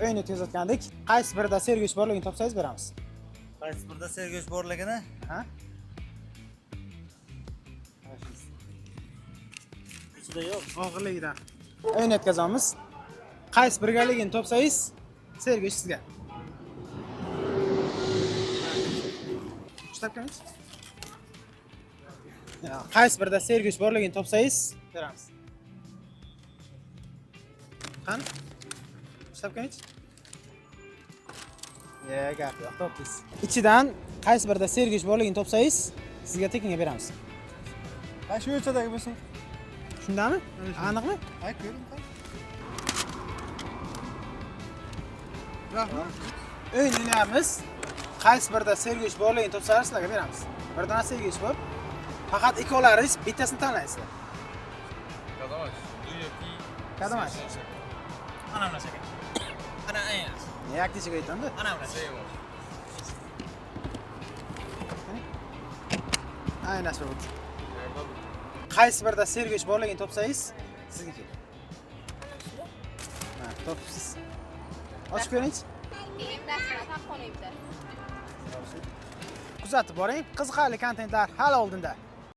O'yin o'tkazayotgandik. Qaysi birida sergich borligini topsangiz beramiz. Qaysi birda sergich borligini? Ha? Ichida yo'q. Og'irligidan. O'yin o'tkazamiz. Qaysi birgaligini topsangiz sergich sizga. Ushlab ko'ring. Qaysi birida sergich borligini topsangiz beramiz. Qani? Ushlab ko'ring. Gap yo'q, topdingiz. Ichidan qaysi birida sergich borligini topsangiz sizga tekinga beramiz. Shu o'lchadagi bo'lsin. Shundami? Aniqmi? Ha, ko'ring. Rahmat. O'yin o'ynayapmiz. Qaysi birida sergich borligini topsangiz sizlarga beramiz. Bir dona sergich bor. Faqat ikkovlaringiz bittasini tanlaysizlar. Kadamash. Yoki Kadamash. Ana mana shaka. Ana ayya. Yaktichiga aytandi. Ana mana shaka. Aynan shu. Qaysi birida sergich borligini topsangiz sizga keling. Ha, topsiz. Ochib ko'ring. Kuzatib boring. Qiziqarli kontentlar hali oldinda.